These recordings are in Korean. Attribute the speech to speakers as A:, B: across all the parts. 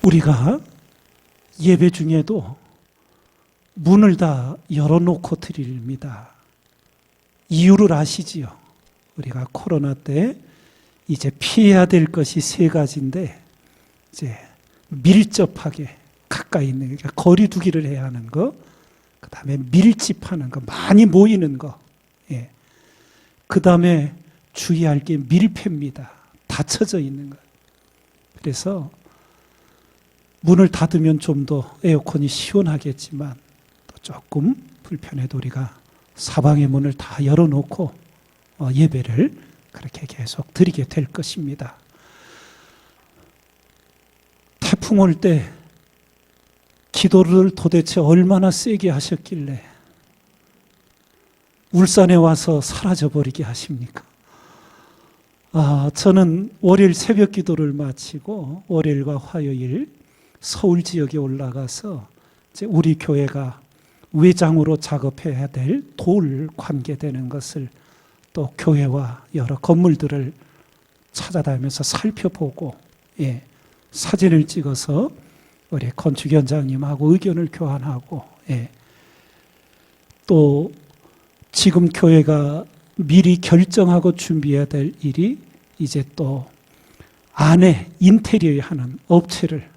A: 우리가 예배 중에도 문을 다 열어놓고 드립니다. 이유를 아시지요? 우리가 코로나 때 이제 피해야 될 것이 세 가지인데, 이제 밀접하게 가까이 있는, 그러니까 거리 두기를 해야 하는 거, 그 다음에 밀집하는 거, 많이 모이는 거, 예. 그 다음에 주의할 게 밀폐입니다. 닫혀져 있는 거. 그래서 문을 닫으면 좀 더 에어컨이 시원하겠지만 또 조금 불편해도 우리가 사방의 문을 다 열어놓고 예배를 그렇게 계속 드리게 될 것입니다. 태풍 올 때 기도를 도대체 얼마나 세게 하셨길래 울산에 와서 사라져버리게 하십니까? 저는 월요일 새벽 기도를 마치고 월요일과 화요일 서울 지역에 올라가서 이제 우리 교회가 외장으로 작업해야 될 돌 관계되는 것을 또 교회와 여러 건물들을 찾아다니면서 살펴보고, 예, 사진을 찍어서 우리 건축위원장님하고 의견을 교환하고, 예, 또 지금 교회가 미리 결정하고 준비해야 될 일이 이제 또 안에 인테리어 하는 업체를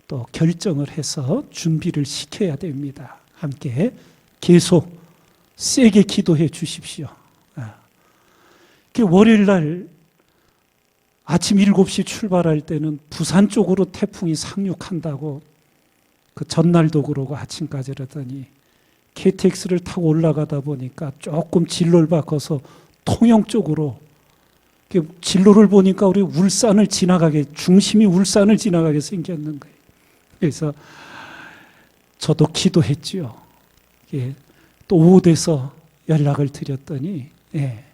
A: 또 결정을 해서 준비를 시켜야 됩니다. 함께 계속 세게 기도해 주십시오. 월요일 날 아침 7시 출발할 때는 부산 쪽으로 태풍이 상륙한다고 그 전날도 그러고 아침까지 그러더니 KTX를 타고 올라가다 보니까 조금 진로를 바꿔서 통영 쪽으로, 진로를 보니까 우리 울산을 지나가게, 중심이 울산을 지나가게 생겼는 거예요. 그래서 저도 기도했지요. 예, 또 오후 돼서 연락을 드렸더니, 예,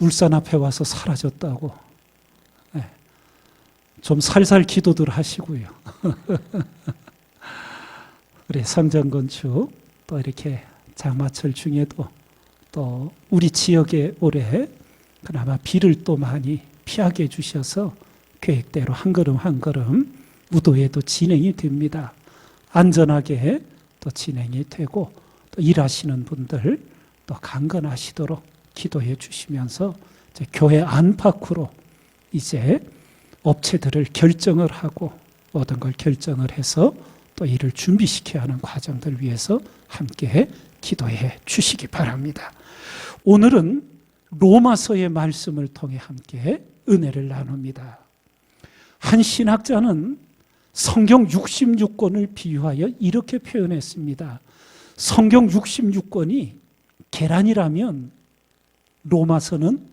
A: 울산 앞에 와서 사라졌다고. 예, 좀 살살 기도들 하시고요. 우리 성전건축 또 이렇게 장마철 중에도 또 우리 지역에 올해 그나마 비를 또 많이 피하게 해주셔서 계획대로 한 걸음 한 걸음 무도회도 진행이 됩니다. 안전하게 또 진행이 되고 또 일하시는 분들 또 강건하시도록 기도해 주시면서 이제 교회 안팎으로 이제 업체들을 결정을 하고 모든 걸 결정을 해서 또 일을 준비시켜야 하는 과정들을 위해서 함께 기도해 주시기 바랍니다. 오늘은 로마서의 말씀을 통해 함께 은혜를 나눕니다. 한 신학자는 성경 66권을 비유하여 이렇게 표현했습니다. 성경 66권이 계란이라면 로마서는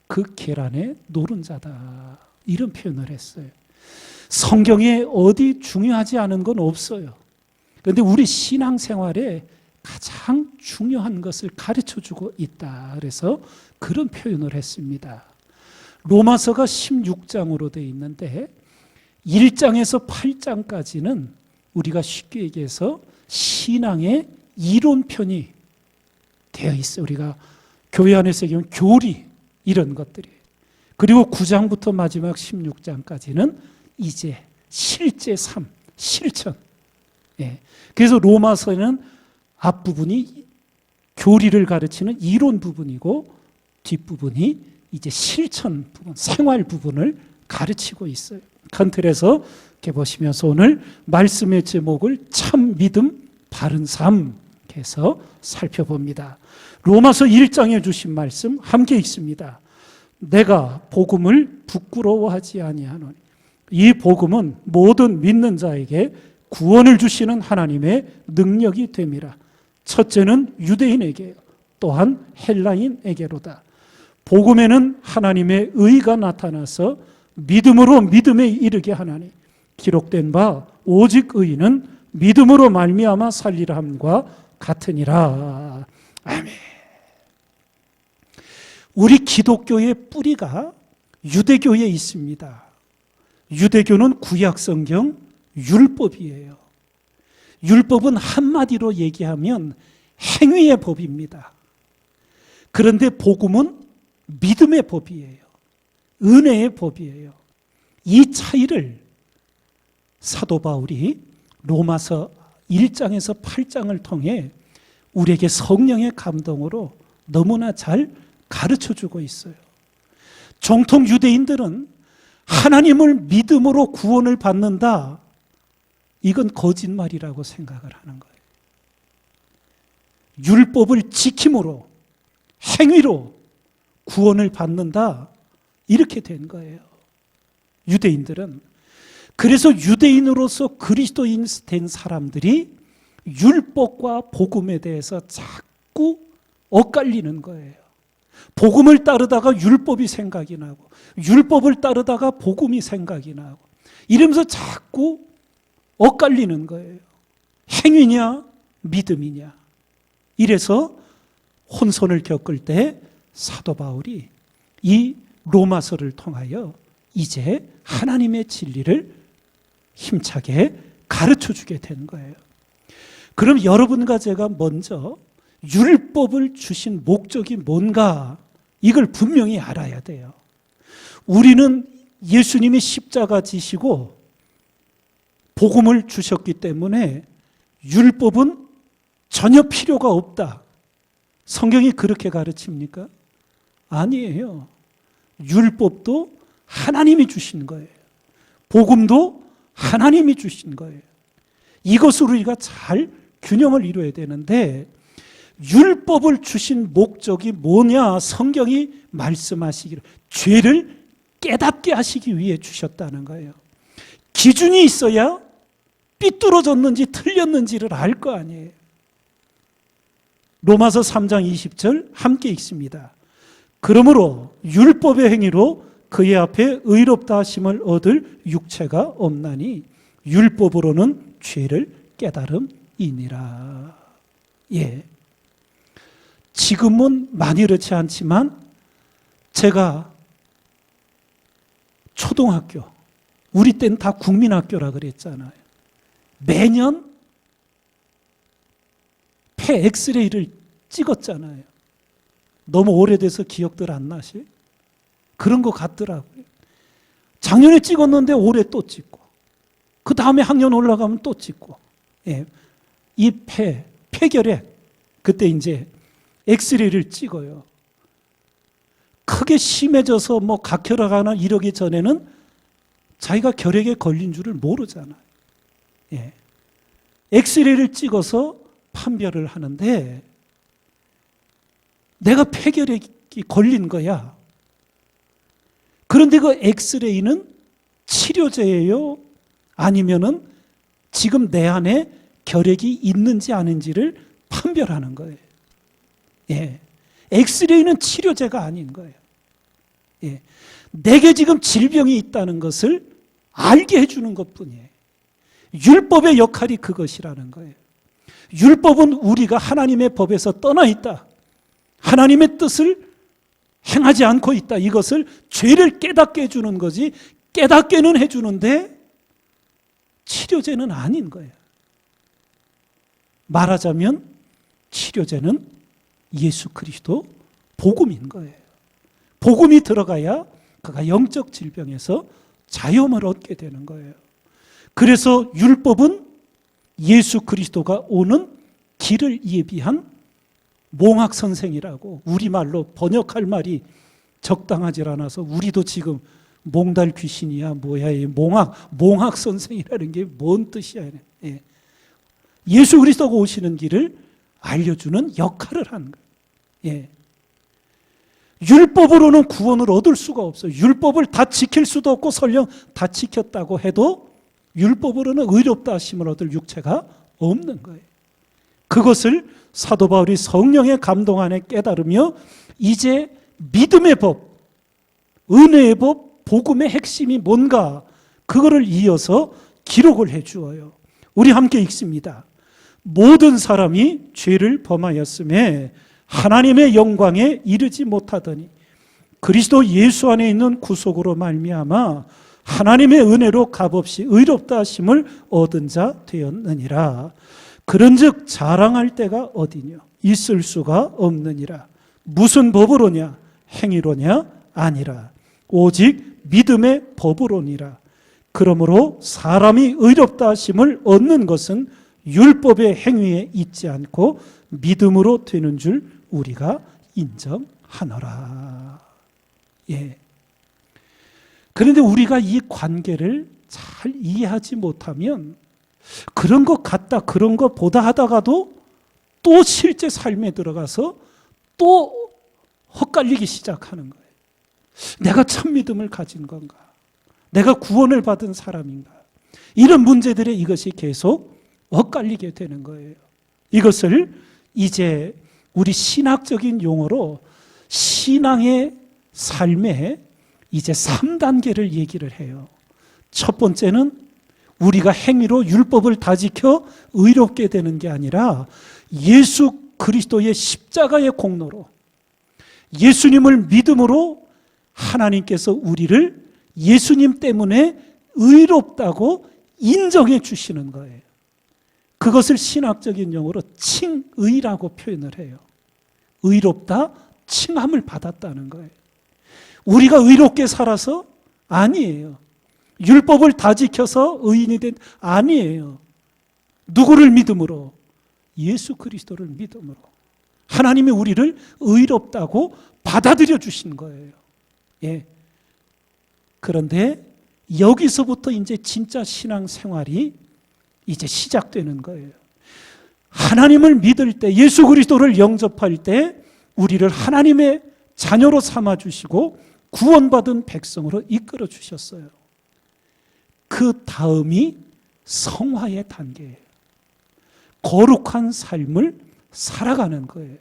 A: 그 계란의 노른자다. 이런 표현을 했어요. 성경에 어디 중요하지 않은 건 없어요. 그런데 우리 신앙생활에 가장 중요한 것을 가르쳐주고 있다. 그래서 그런 표현을 했습니다. 로마서가 16장으로 되어 있는데 1장에서 8장까지는 우리가 쉽게 얘기해서 신앙의 이론편이 되어 있어요. 우리가 교회 안에서 얘기하면 교리 이런 것들이. 그리고 9장부터 마지막 16장까지는 이제 실제 삶, 실천. 예. 그래서 로마서는 앞부분이 교리를 가르치는 이론 부분이고 뒷부분이 이제 실천 부분, 생활 부분을 가르치고 있어요. 큰 틀에서 이렇게 보시면서 오늘 말씀의 제목을 참 믿음, 바른 삶 해서 살펴봅니다. 로마서 1장에 주신 말씀 함께 읽습니다. 내가 복음을 부끄러워하지 아니하노니 이 복음은 모든 믿는 자에게 구원을 주시는 하나님의 능력이 됨이라. 첫째는 유대인에게 또한 헬라인에게로다. 복음에는 하나님의 의가 나타나서 믿음으로 믿음에 이르게 하나니 기록된 바 오직 의인은 믿음으로 말미암아 살리라 함과 같으니라. 아멘. 우리 기독교의 뿌리가 유대교에 있습니다. 유대교는 구약성경 율법이에요. 율법은 한마디로 얘기하면 행위의 법입니다. 그런데 복음은 믿음의 법이에요. 은혜의 법이에요. 이 차이를 사도 바울이 로마서 1장에서 8장을 통해 우리에게 성령의 감동으로 너무나 잘 가르쳐주고 있어요. 정통 유대인들은 하나님을 믿음으로 구원을 받는다, 이건 거짓말이라고 생각을 하는 거예요. 율법을 지킴으로, 행위로 구원을 받는다, 이렇게 된 거예요. 유대인들은. 그래서 유대인으로서 그리스도인 된 사람들이 율법과 복음에 대해서 자꾸 엇갈리는 거예요. 복음을 따르다가 율법이 생각이 나고, 율법을 따르다가 복음이 생각이 나고, 이러면서 자꾸 엇갈리는 거예요. 행위냐 믿음이냐. 이래서 혼선을 겪을 때 사도 바울이 이 로마서를 통하여 이제 하나님의 진리를 힘차게 가르쳐 주게 된 거예요. 그럼 여러분과 제가 먼저 율법을 주신 목적이 뭔가, 이걸 분명히 알아야 돼요. 우리는 예수님이 십자가 지시고 복음을 주셨기 때문에 율법은 전혀 필요가 없다. 성경이 그렇게 가르칩니까? 아니에요. 율법도 하나님이 주신 거예요. 복음도 하나님이 주신 거예요. 이것으로 우리가 잘 균형을 이루어야 되는데, 율법을 주신 목적이 뭐냐? 성경이 말씀하시기를 죄를 깨닫게 하시기 위해 주셨다는 거예요. 기준이 있어야 삐뚤어졌는지 틀렸는지를 알 거 아니에요. 로마서 3장 20절 함께 읽습니다. 그러므로 율법의 행위로 그의 앞에 의롭다 하심을 얻을 육체가 없나니 율법으로는 죄를 깨달음이니라. 예. 지금은 많이 그렇지 않지만 제가 초등학교, 우리 때는 다 국민학교라 그랬잖아요. 매년 폐 엑스레이를 찍었잖아요. 너무 오래돼서 기억들 안 나시? 그런 거 같더라고요. 작년에 찍었는데 올해 또 찍고, 그 다음에 학년 올라가면 또 찍고. 예. 이 폐결핵, 그때 이제 엑스레이를 찍어요. 크게 심해져서 뭐 각혈하거나 이러기 전에는 자기가 결핵에 걸린 줄을 모르잖아요. 예. 엑스레이를 찍어서 판별을 하는데 내가 폐결핵이 걸린 거야. 그런데 그 엑스레이는 치료제예요? 아니면은 지금 내 안에 결핵이 있는지 아닌지를 판별하는 거예요. 예. 엑스레이는 치료제가 아닌 거예요. 예. 내게 지금 질병이 있다는 것을 알게 해주는 것 뿐이에요. 율법의 역할이 그것이라는 거예요. 율법은 우리가 하나님의 법에서 떠나 있다, 하나님의 뜻을 행하지 않고 있다, 이것을 죄를 깨닫게 해주는 거지, 깨닫게는 해주는데 치료제는 아닌 거예요. 말하자면 치료제는 예수 그리스도 복음인 거예요. 복음이 들어가야 그가 영적 질병에서 자유함을 얻게 되는 거예요. 그래서 율법은 예수 그리스도가 오는 길을 예비한 몽학 선생이라고, 우리말로 번역할 말이 적당하지 않아서 우리도 지금 몽달 귀신이야 뭐야, 이 몽학 선생이라는 게 뭔 뜻이야. 예. 예수 그리스도가 오시는 길을 알려주는 역할을 하는 거예요. 예. 율법으로는 구원을 얻을 수가 없어요. 율법을 다 지킬 수도 없고, 설령 다 지켰다고 해도 율법으로는 의롭다 하심을 얻을 육체가 없는 거예요. 그것을 사도 바울이 성령의 감동 안에 깨달으며 이제 믿음의 법, 은혜의 법, 복음의 핵심이 뭔가, 그거를 이어서 기록을 해 주어요. 우리 함께 읽습니다. 모든 사람이 죄를 범하였음에 하나님의 영광에 이르지 못하더니 그리스도 예수 안에 있는 구속으로 말미암아 하나님의 은혜로 값없이 의롭다 하심을 얻은 자 되었느니라. 그런즉 자랑할 데가 어디뇨? 있을 수가 없느니라. 무슨 법으로냐? 행위로냐? 아니라 오직 믿음의 법으로니라. 그러므로 사람이 의롭다 하심을 얻는 것은 율법의 행위에 있지 않고 믿음으로 되는 줄 우리가 인정하노라. 예. 그런데 우리가 이 관계를 잘 이해하지 못하면 그런 것 같다, 그런 것 보다 하다가도 또 실제 삶에 들어가서 또 헛갈리기 시작하는 거예요. 내가 참 믿음을 가진 건가? 내가 구원을 받은 사람인가? 이런 문제들에 이것이 계속 엇갈리게 되는 거예요. 이것을 이제 우리 신학적인 용어로 신앙의 삶의 이제 3단계를 얘기를 해요. 첫 번째는 우리가 행위로 율법을 다 지켜 의롭게 되는 게 아니라 예수 그리스도의 십자가의 공로로 예수님을 믿음으로 하나님께서 우리를 예수님 때문에 의롭다고 인정해 주시는 거예요. 그것을 신학적인 용어로 칭의라고 표현을 해요. 의롭다, 칭함을 받았다는 거예요. 우리가 의롭게 살아서? 아니에요. 율법을 다 지켜서 의인이 된? 아니에요. 누구를 믿음으로? 예수 그리스도를 믿음으로. 하나님이 우리를 의롭다고 받아들여 주신 거예요. 예. 그런데 여기서부터 이제 진짜 신앙생활이 이제 시작되는 거예요. 하나님을 믿을 때, 예수 그리스도를 영접할 때 우리를 하나님의 자녀로 삼아 주시고 구원받은 백성으로 이끌어 주셨어요. 그 다음이 성화의 단계예요. 거룩한 삶을 살아가는 거예요.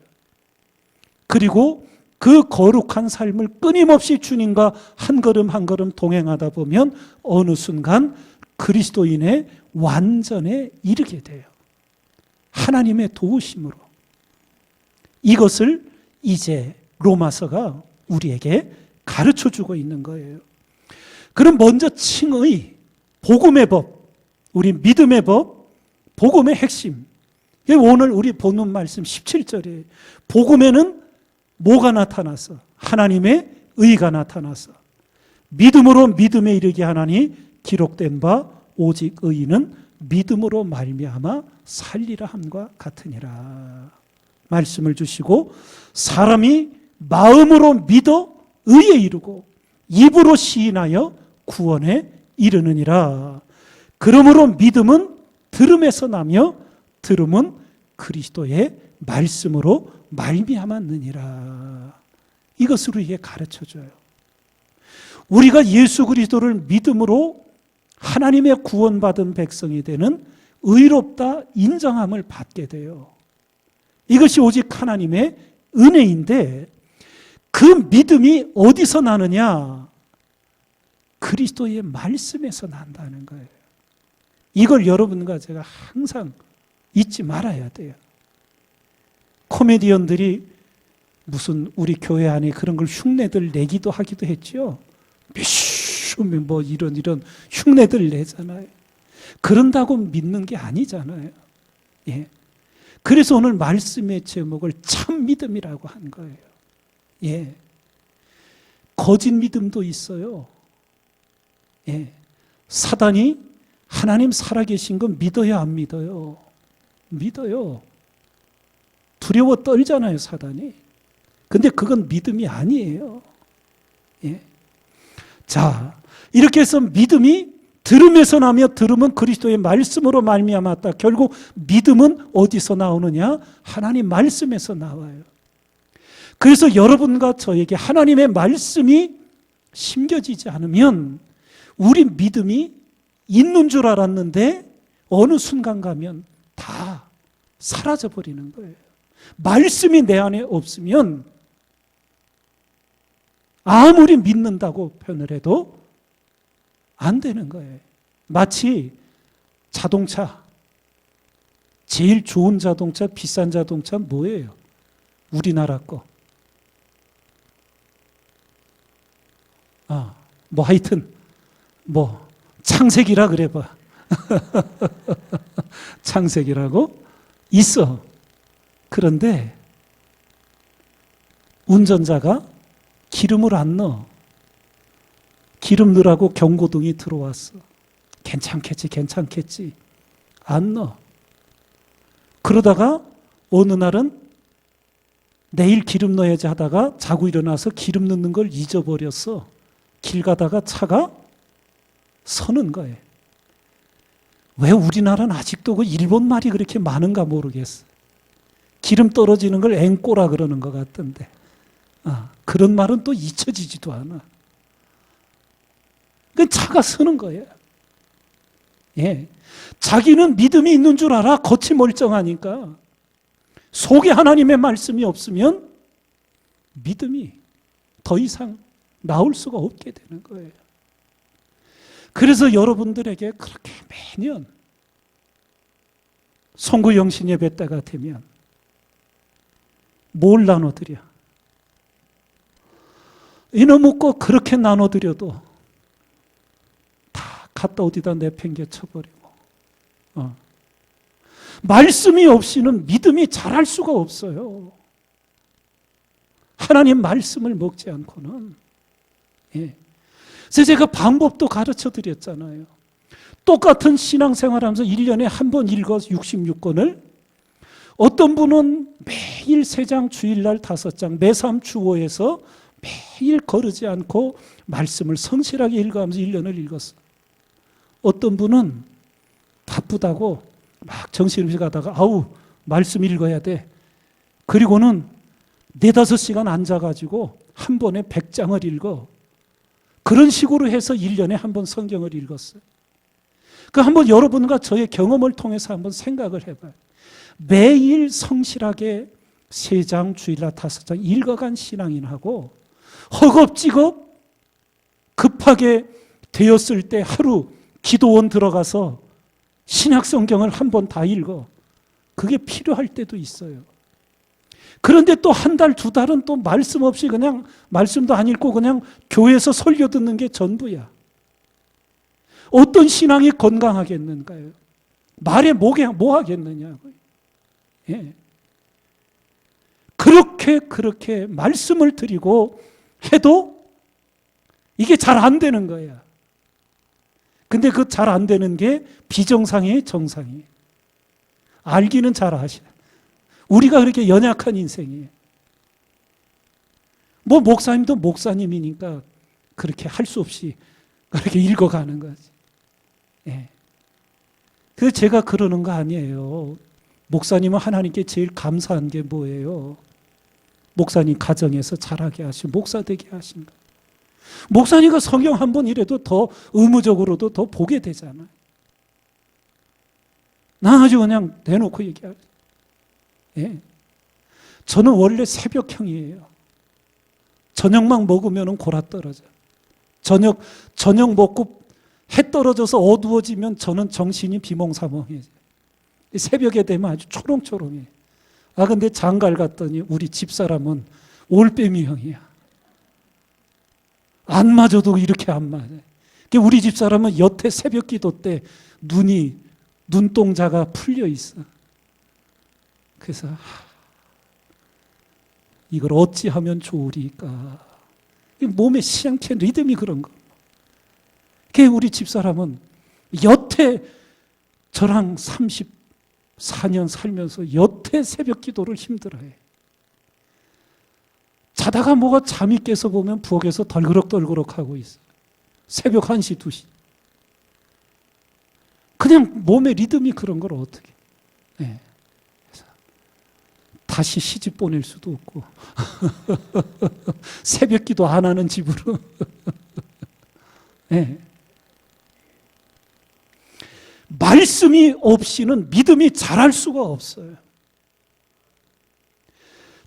A: 그리고 그 거룩한 삶을 끊임없이 주님과 한 걸음 한 걸음 동행하다 보면 어느 순간 그리스도인의 완전에 이르게 돼요. 하나님의 도우심으로. 이것을 이제 로마서가 우리에게 가르쳐 주고 있는 거예요. 그럼 먼저 칭의, 복음의 법, 우리 믿음의 법, 복음의 핵심. 오늘 우리 보는 말씀 17절에 복음에는 뭐가 나타나서? 하나님의 의가 나타나서 믿음으로 믿음에 이르게 하나니 기록된 바 오직 의인은 믿음으로 말미암아 살리라 함과 같으니라. 말씀을 주시고 사람이 마음으로 믿어 의에 이르고 입으로 시인하여 구원에 이르느니라. 그러므로 믿음은 들음에서 나며 들음은 그리스도의 말씀으로 말미암았느니라. 이것을 우리에게 가르쳐줘요. 우리가 예수 그리스도를 믿음으로 하나님의 구원받은 백성이 되는 의롭다 인정함을 받게 돼요. 이것이 오직 하나님의 은혜인데 그 믿음이 어디서 나느냐? 그리스도의 말씀에서 난다는 거예요. 이걸 여러분과 제가 항상 잊지 말아야 돼요. 코미디언들이 무슨 우리 교회 안에 그런 걸 흉내들 내기도 하기도 했죠. 뭐 이런 흉내들 내잖아요. 그런다고 믿는 게 아니잖아요. 예. 그래서 오늘 말씀의 제목을 참 믿음이라고 한 거예요. 예. 거짓 믿음도 있어요. 예. 사단이 하나님 살아계신 거 믿어요, 안 믿어요? 믿어요. 두려워 떨잖아요, 사단이. 근데 그건 믿음이 아니에요. 예. 자, 이렇게 해서 믿음이 들음에서 나며 들음은 그리스도의 말씀으로 말미암았다. 결국 믿음은 어디서 나오느냐? 하나님 말씀에서 나와요. 그래서 여러분과 저에게 하나님의 말씀이 심겨지지 않으면 우리 믿음이 있는 줄 알았는데 어느 순간 가면 다 사라져 버리는 거예요. 말씀이 내 안에 없으면 아무리 믿는다고 표현을 해도 안 되는 거예요. 마치 자동차, 제일 좋은 자동차, 비싼 자동차 뭐예요? 우리나라 거. 하여튼 창세기라 그래 봐. 창세기라고 있어. 그런데 운전자가 기름을 안 넣어. 기름 넣으라고 경고등이 들어왔어. 괜찮겠지. 안 넣어. 그러다가 어느 날은 내일 기름 넣어야지 하다가 자고 일어나서 기름 넣는 걸 잊어버렸어. 길 가다가 차가 서는 거예요. 왜 우리나라는 아직도 그 일본 말이 그렇게 많은가 모르겠어. 기름 떨어지는 걸 앵꼬라 그러는 것 같던데. 그런 말은 또 잊혀지지도 않아. 그 차가 서는 거예요. 예. 자기는 믿음이 있는 줄 알아. 겉이 멀쩡하니까. 속에 하나님의 말씀이 없으면 믿음이 더 이상 나올 수가 없게 되는 거예요. 그래서 여러분들에게 그렇게 매년 송구 영신 예배 때가 되면 뭘 나눠드려? 이놈의 거 그렇게 나눠드려도 다 갖다 어디다 내팽개 쳐버리고 말씀이 없이는 믿음이 자랄 수가 없어요. 하나님 말씀을 먹지 않고는. 예. 그래서 제가 방법도 가르쳐 드렸잖아요. 똑같은 신앙생활하면서 1년에 한 번 읽어 66권을 어떤 분은 매일 3장 주일날 5장 매3 주오에서 매일 거르지 않고 말씀을 성실하게 읽어가면서 1년을 읽었어요. 어떤 분은 바쁘다고 막 정신없이 가다가 아우 말씀 읽어야 돼. 그리고는 4-5시간 앉아가지고 한 번에 100장을 읽어. 그런 식으로 해서 1년에 한 번 성경을 읽었어요. 그 한번 여러분과 저의 경험을 통해서 한번 생각을 해봐요. 매일 성실하게 3장 주일날 5장 읽어간 신앙인하고 허겁지겁 급하게 되었을 때 하루 기도원 들어가서 신약 성경을 한 번 다 읽어. 그게 필요할 때도 있어요. 그런데 또 한 달, 2달은 또 말씀 없이 그냥 말씀도 안 읽고 그냥 교회에서 설교 듣는 게 전부야. 어떤 신앙이 건강하겠는가요? 말에 뭐 하겠느냐고요. 예. 그렇게 말씀을 드리고 해도 이게 잘 안 되는 거야. 근데 그 잘 안 되는 게 비정상이에요, 정상이에요? 알기는 잘 아셔. 우리가 그렇게 연약한 인생이에요. 뭐 목사님도 목사님이니까 그렇게 할 수 없이 그렇게 읽어가는 거지. 예. 그래서 제가 그러는 거 아니에요. 목사님은 하나님께 제일 감사한 게 뭐예요? 목사님 가정에서 자라게 하시고 목사 되게 하신 거. 목사님과 성경 한 번 이래도 더 의무적으로도 더 보게 되잖아요. 나 아주 그냥 대놓고 얘기하죠. 예. 저는 원래 새벽형이에요. 저녁만 먹으면 골아 떨어져. 저녁 먹고 해 떨어져서 어두워지면 저는 정신이 비몽사몽해져. 새벽에 되면 아주 초롱초롱해. 근데 장가를 갔더니 우리 집사람은 올빼미형이야. 안 맞아도 이렇게 안 맞아. 우리 집사람은 여태 새벽 기도 때 눈동자가 풀려 있어. 그래서 이걸 어찌하면 좋으리까. 몸의 시향체 리듬이 그런 거. 우리 집사람은 여태 저랑 34년 살면서 여태 새벽 기도를 힘들어해. 자다가 뭐가 잠이 깨서 보면 부엌에서 덜그럭덜그럭 하고 있어. 새벽 1시, 2시. 그냥 몸의 리듬이 그런 걸 어떻게. 네. 다시 시집 보낼 수도 없고 새벽 기도 안 하는 집으로. 네. 말씀이 없이는 믿음이 자랄 수가 없어요.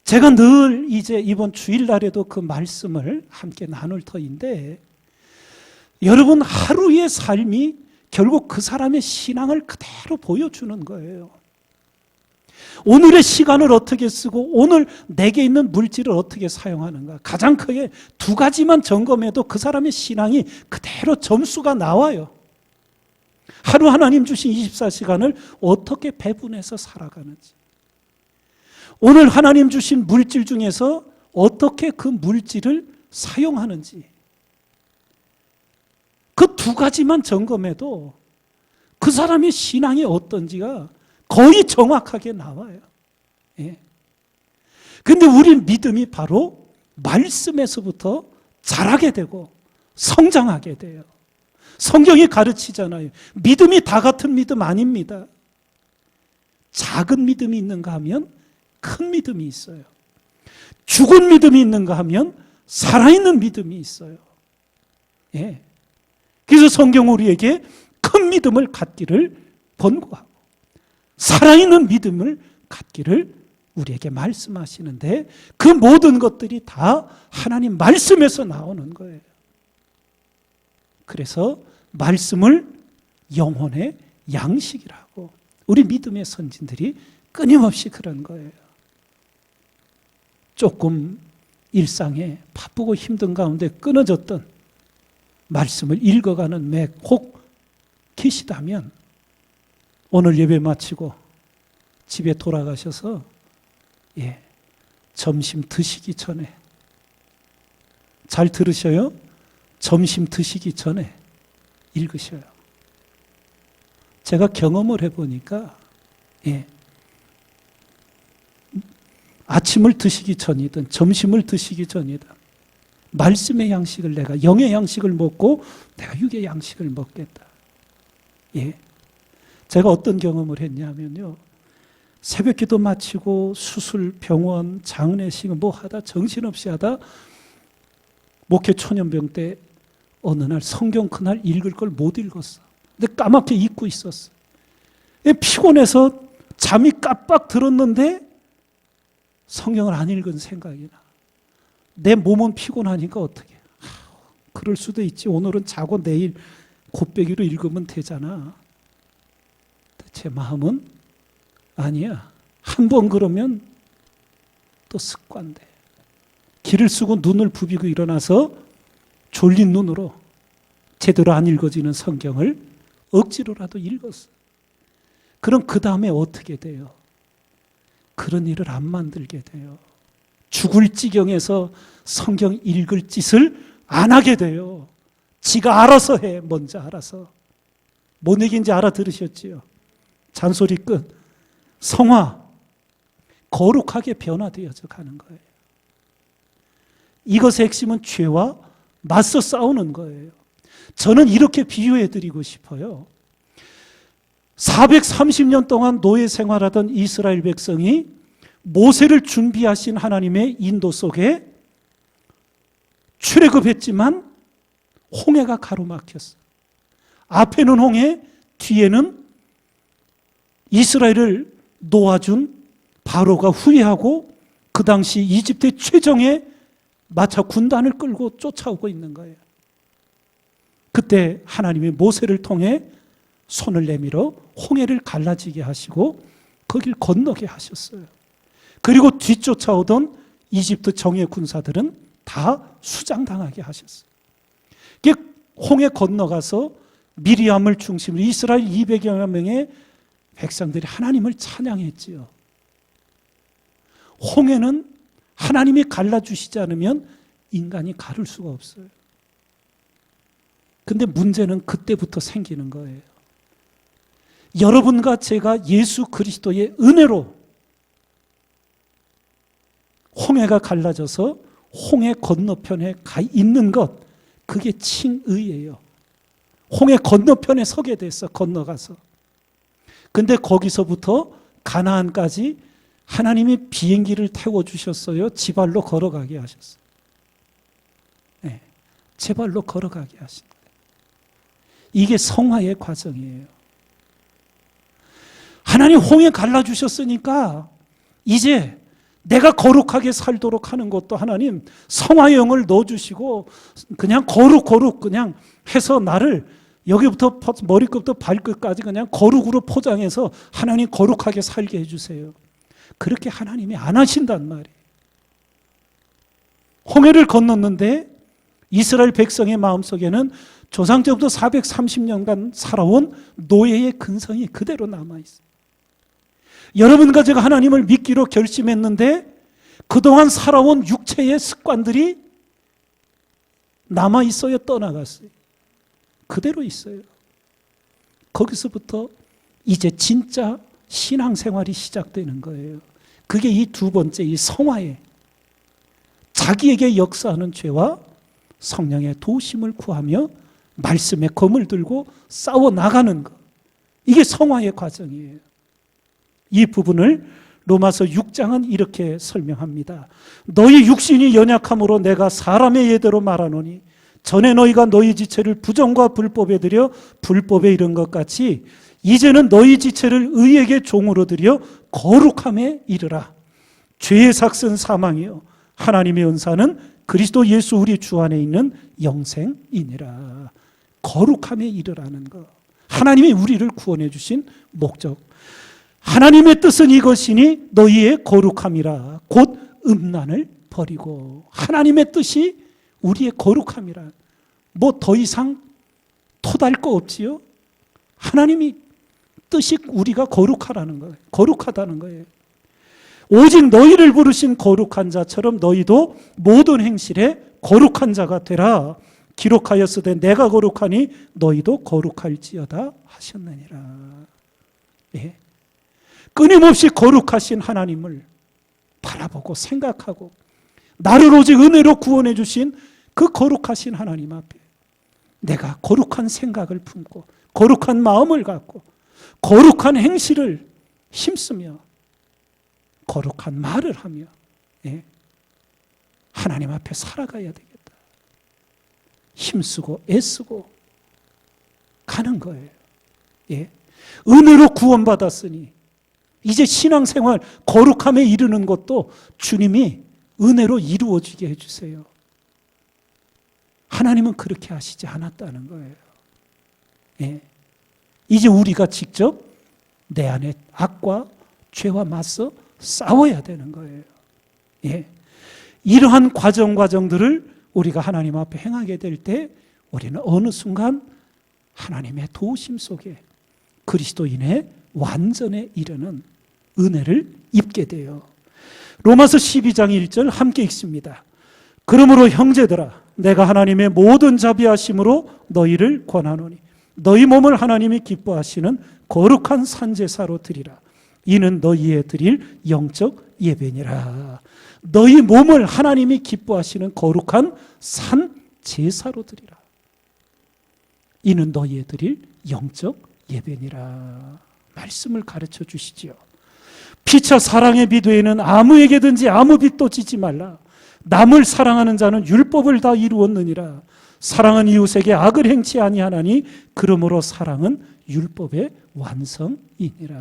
A: 제가 늘 이제 이번 주일날에도 그 말씀을 함께 나눌 터인데, 여러분 하루의 삶이 결국 그 사람의 신앙을 그대로 보여주는 거예요. 오늘의 시간을 어떻게 쓰고 오늘 내게 있는 물질을 어떻게 사용하는가, 가장 크게 2가지만 점검해도 그 사람의 신앙이 그대로 점수가 나와요. 하루 하나님 주신 24시간을 어떻게 배분해서 살아가는지, 오늘 하나님 주신 물질 중에서 어떻게 그 물질을 사용하는지, 그 2가지만 점검해도 그 사람의 신앙이 어떤지가 거의 정확하게 나와요. 예. 근데 우리 믿음이 바로 말씀에서부터 자라게 되고 성장하게 돼요. 성경이 가르치잖아요. 믿음이 다 같은 믿음 아닙니다. 작은 믿음이 있는가 하면 큰 믿음이 있어요. 죽은 믿음이 있는가 하면 살아있는 믿음이 있어요. 예. 그래서 성경 우리에게 큰 믿음을 갖기를 권고하고 살아있는 믿음을 갖기를 우리에게 말씀하시는데 그 모든 것들이 다 하나님 말씀에서 나오는 거예요. 그래서 말씀을 영혼의 양식이라고 우리 믿음의 선진들이 끊임없이 그런 거예요. 조금 일상에 바쁘고 힘든 가운데 끊어졌던 말씀을 읽어가는 매 혹 계시다면 오늘 예배 마치고 집에 돌아가셔서 점심 드시기 전에 잘 들으셔요? 점심 드시기 전에 읽으셔요. 제가 경험을 해보니까 아침을 드시기 전이든 점심을 드시기 전이든 말씀의 양식을 내가 영의 양식을 먹고 내가 육의 양식을 먹겠다. 제가 어떤 경험을 했냐면요. 새벽기도 마치고 수술, 병원, 장례식 뭐 하다 정신없이 하다 목회 초년병 때 어느 날 성경 그날 읽을 걸 못 읽었어. 근데 까맣게 잊고 있었어. 피곤해서 잠이 깜빡 들었는데 성경을 안 읽은 생각이 나. 내 몸은 피곤하니까 어떻게? 그럴 수도 있지. 오늘은 자고 내일 곱빼기로 읽으면 되잖아. 제 마음은 아니야. 한 번 그러면 또 습관돼. 기를 쓰고 눈을 부비고 일어나서 졸린 눈으로 제대로 안 읽어지는 성경을 억지로라도 읽었어. 그럼 그 다음에 어떻게 돼요? 그런 일을 안 만들게 돼요. 죽을 지경에서 성경 읽을 짓을 안 하게 돼요. 지가 알아서 해. 먼저 알아서. 뭔 얘기인지 알아들으셨지요? 잔소리 끝. 성화, 거룩하게 변화되어져 가는 거예요. 이것의 핵심은 죄와 맞서 싸우는 거예요. 저는 이렇게 비유해 드리고 싶어요. 430년 동안 노예 생활하던 이스라엘 백성이 모세를 준비하신 하나님의 인도 속에 출애굽했지만 홍해가 가로막혔어. 앞에는 홍해, 뒤에는 이스라엘을 놓아준 바로가 후회하고 그 당시 이집트의 최정예 마차 군단을 끌고 쫓아오고 있는 거예요. 그때 하나님이 모세를 통해 손을 내밀어 홍해를 갈라지게 하시고 거길 건너게 하셨어요. 그리고 뒤쫓아오던 이집트 정예 군사들은 다 수장당하게 하셨어요. 홍해 건너가서 미리암을 중심으로 이스라엘 200여 명의 백성들이 하나님을 찬양했지요. 홍해는 하나님이 갈라주시지 않으면 인간이 가를 수가 없어요. 근데 문제는 그때부터 생기는 거예요. 여러분과 제가 예수 그리스도의 은혜로 홍해가 갈라져서 홍해 건너편에 가 있는 것, 그게 칭의예요. 홍해 건너편에 서게 됐어, 건너가서. 근데 거기서부터 가나안까지 하나님이 비행기를 태워주셨어요. 지발로 걸어가게 하셨어요. 네, 제발로 걸어가게 하신 거예요. 이게 성화의 과정이에요. 하나님 홍해 갈라주셨으니까 이제 내가 거룩하게 살도록 하는 것도 하나님 성화의 영을 넣어주시고 그냥 거룩 그냥 해서 나를 여기부터 머리끝부터 발끝까지 그냥 거룩으로 포장해서 하나님 거룩하게 살게 해주세요. 그렇게 하나님이 안 하신단 말이에요. 홍해를 건넜는데 이스라엘 백성의 마음속에는 조상 때부터 430년간 살아온 노예의 근성이 그대로 남아있어요. 여러분과 제가 하나님을 믿기로 결심했는데 그동안 살아온 육체의 습관들이 남아있어요? 떠나갔어요? 그대로 있어요. 거기서부터 이제 진짜 신앙생활이 시작되는 거예요. 그게 이 두 번째, 이 성화에 자기에게 역사하는 죄와 성령의 도우심을 구하며 말씀의 검을 들고 싸워 나가는 것. 이게 성화의 과정이에요. 이 부분을 로마서 6장은 이렇게 설명합니다. 너희 육신이 연약함으로 내가 사람의 예대로 말하노니 전에 너희가 너희 지체를 부정과 불법에 들여 불법에 이른 것 같이 이제는 너희 지체를 의에게 종으로 들여 거룩함에 이르라. 죄의 삭은 사망이요 하나님의 은사는 그리스도 예수 우리 주 안에 있는 영생이니라. 거룩함에 이르라는 것. 하나님이 우리를 구원해 주신 목적. 하나님의 뜻은 이것이니 너희의 거룩함이라. 곧 음란을 버리고. 하나님의 뜻이 우리의 거룩함이라. 뭐 더 이상 토달 거 없지요? 하나님이 뜻이 우리가 거룩하라는 거예요. 거룩하다는 거예요. 오직 너희를 부르신 거룩한 자처럼 너희도 모든 행실에 거룩한 자가 되라. 기록하였으되 내가 거룩하니 너희도 거룩할지어다 하셨느니라. 예. 끊임없이 거룩하신 하나님을 바라보고 생각하고 나를 오직 은혜로 구원해 주신 그 거룩하신 하나님 앞에 내가 거룩한 생각을 품고 거룩한 마음을 갖고 거룩한 행실을 힘쓰며 거룩한 말을 하며 예. 하나님 앞에 살아가야 되겠다. 힘쓰고 애쓰고 가는 거예요. 예. 은혜로 구원받았으니 이제 신앙생활 거룩함에 이르는 것도 주님이 은혜로 이루어지게 해주세요. 하나님은 그렇게 하시지 않았다는 거예요. 예. 이제 우리가 직접 내 안에 악과 죄와 맞서 싸워야 되는 거예요. 예. 이러한 과정들을 우리가 하나님 앞에 행하게 될 때 우리는 어느 순간 하나님의 도우심 속에 그리스도인의 완전에 이르는 은혜를 입게 돼요. 로마서 12장 1절 함께 읽습니다. 그러므로 형제들아 내가 하나님의 모든 자비하심으로 너희를 권하노니 너희 몸을 하나님이 기뻐하시는 거룩한 산제사로 드리라. 이는 너희의 드릴 영적 예배니라. 너희 몸을 하나님이 기뻐하시는 거룩한 산제사로 드리라. 이는 너희의 드릴 영적 예배니라. 말씀을 가르쳐 주시지요. 피차 사랑의 빚 외에는 아무에게든지 아무 빚도 지지 말라. 남을 사랑하는 자는 율법을 다 이루었느니라. 사랑은 이웃에게 악을 행치 아니하나니 그러므로 사랑은 율법의 완성이니라.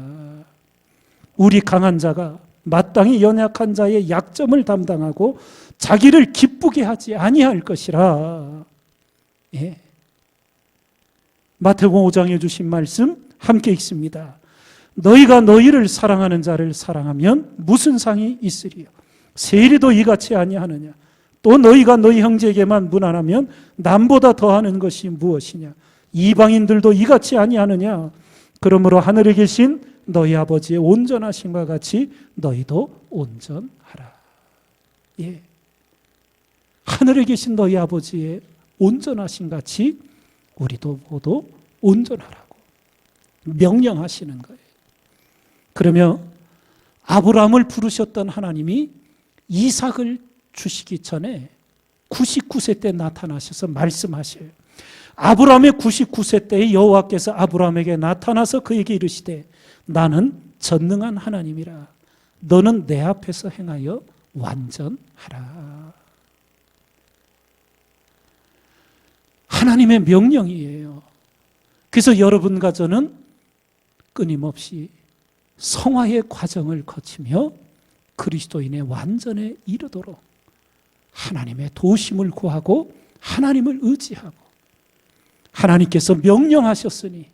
A: 우리 강한 자가 마땅히 연약한 자의 약점을 담당하고 자기를 기쁘게 하지 아니할 것이라. 예. 마태복음 5장에 주신 말씀 함께 읽습니다. 너희가 너희를 사랑하는 자를 사랑하면 무슨 상이 있으리요? 세리도 이같이 아니하느냐? 또 너희가 너희 형제에게만 무난하면 남보다 더하는 것이 무엇이냐? 이방인들도 이같이 아니하느냐? 그러므로 하늘에 계신 너희 아버지의 온전하심과 같이 너희도 온전하라. 예. 하늘에 계신 너희 아버지의 온전하심 같이 우리도 모두 온전하라고 명령하시는 거예요. 그러면 아브라함을 부르셨던 하나님이 이삭을 주시기 전에 99세 때 나타나셔서 말씀하셔요. 아브라함의 99세 때에 여호와께서 아브라함에게 나타나서 그에게 이르시되 나는 전능한 하나님이라. 너는 내 앞에서 행하여 완전하라. 하나님의 명령이에요. 그래서 여러분과 저는 끊임없이 성화의 과정을 거치며 그리스도인의 완전에 이르도록 하나님의 도우심을 구하고 하나님을 의지하고 하나님께서 명령하셨으니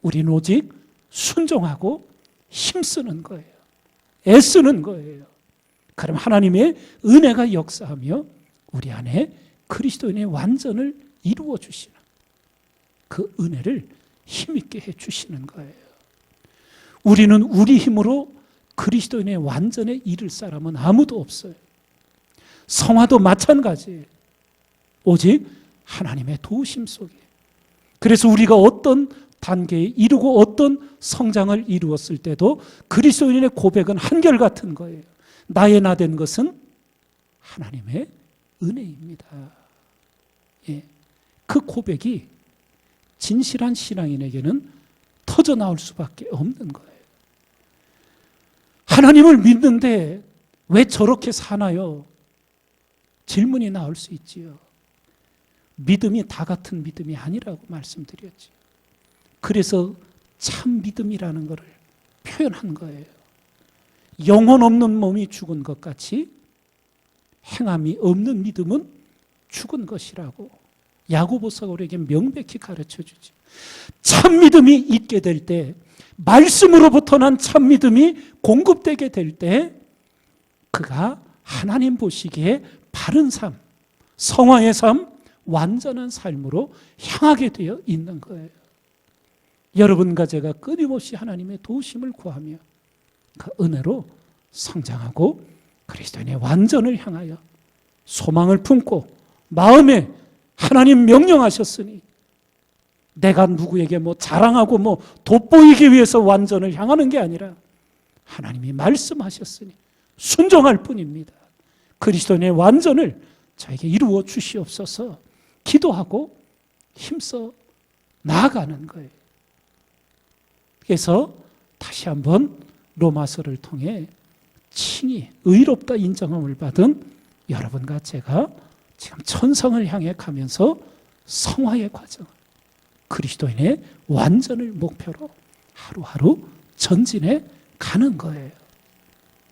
A: 우리는 오직 순종하고 힘쓰는 거예요. 애쓰는 거예요. 그럼 하나님의 은혜가 역사하며 우리 안에 그리스도인의 완전을 이루어 주시는 그 은혜를 힘있게 해 주시는 거예요. 우리는 우리 힘으로 그리스도인의 완전에 이를 사람은 아무도 없어요. 성화도 마찬가지예요. 오직 하나님의 도우심 속에. 그래서 우리가 어떤 단계에 이르고 어떤 성장을 이루었을 때도 그리스도인의 고백은 한결같은 거예요. 나의 나 된 것은 하나님의 은혜입니다. 예. 그 고백이 진실한 신앙인에게는 터져 나올 수밖에 없는 거예요. 하나님을 믿는데 왜 저렇게 사나요? 질문이 나올 수 있지요. 믿음이 다 같은 믿음이 아니라고 말씀드렸죠. 그래서 참 믿음이라는 것을 표현한 거예요. 영혼 없는 몸이 죽은 것 같이 행함이 없는 믿음은 죽은 것이라고 야고보서가 우리에게 명백히 가르쳐 주죠. 참 믿음이 있게 될 때, 말씀으로부터 난 참 믿음이 공급되게 될 때, 그가 하나님 보시기에 바른 삶, 성화의 삶, 완전한 삶으로 향하게 되어 있는 거예요. 여러분과 제가 끊임없이 하나님의 도우심을 구하며 그 은혜로 성장하고 그리스도인의 완전을 향하여 소망을 품고 마음에 하나님 명령하셨으니 내가 누구에게 자랑하고 돋보이기 위해서 완전을 향하는 게 아니라 하나님이 말씀하셨으니 순종할 뿐입니다. 그리스도인의 완전을 저에게 이루어 주시옵소서 기도하고 힘써 나아가는 거예요. 그래서 다시 한번 로마서를 통해 칭히 의롭다 인정함을 받은 여러분과 제가 지금 천성을 향해 가면서 성화의 과정, 그리스도인의 완전을 목표로 하루하루 전진해 가는 거예요.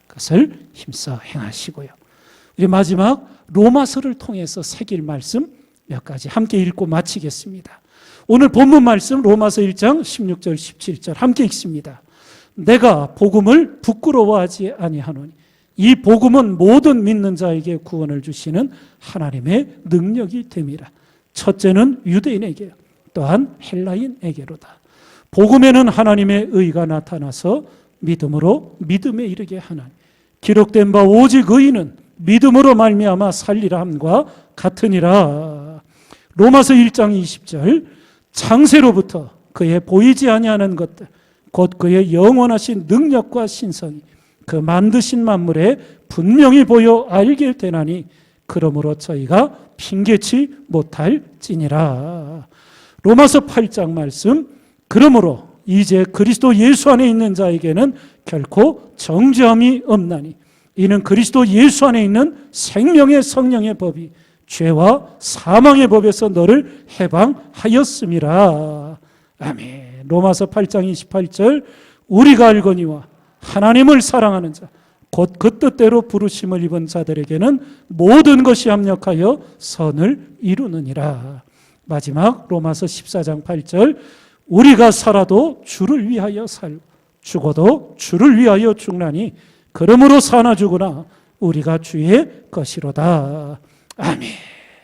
A: 그것을 힘써 행하시고요. 우리 마지막 로마서를 통해서 새길 말씀 몇 가지 함께 읽고 마치겠습니다. 오늘 본문 말씀 로마서 1장 16절 17절 함께 읽습니다. 내가 복음을 부끄러워하지 아니하노니 이 복음은 모든 믿는 자에게 구원을 주시는 하나님의 능력이 됨이라. 첫째는 유대인에게 또한 헬라인에게로다. 복음에는 하나님의 의가 나타나서 믿음으로 믿음에 이르게 하나니 기록된 바 오직 의인은 믿음으로 말미암아 살리라 함과 같으니라. 로마서 1장 20절 창세로부터 그의 보이지 아니하는 것들 곧 그의 영원하신 능력과 신성이 그 만드신 만물에 분명히 보여 알게 되나니 그러므로 저희가 핑계치 못할지니라. 로마서 8장 말씀 그러므로 이제 그리스도 예수 안에 있는 자에게는 결코 정죄함이 없나니 이는 그리스도 예수 안에 있는 생명의 성령의 법이 죄와 사망의 법에서 너를 해방하였음이라. 아멘. 로마서 8장 28절 우리가 알거니와 하나님을 사랑하는 자 곧 그 뜻대로 부르심을 입은 자들에게는 모든 것이 합력하여 선을 이루느니라. 마지막 로마서 14장 8절 우리가 살아도 주를 위하여 살고 죽어도 주를 위하여 죽나니 그러므로 사나 죽으나 우리가 주의 것이로다. 아멘.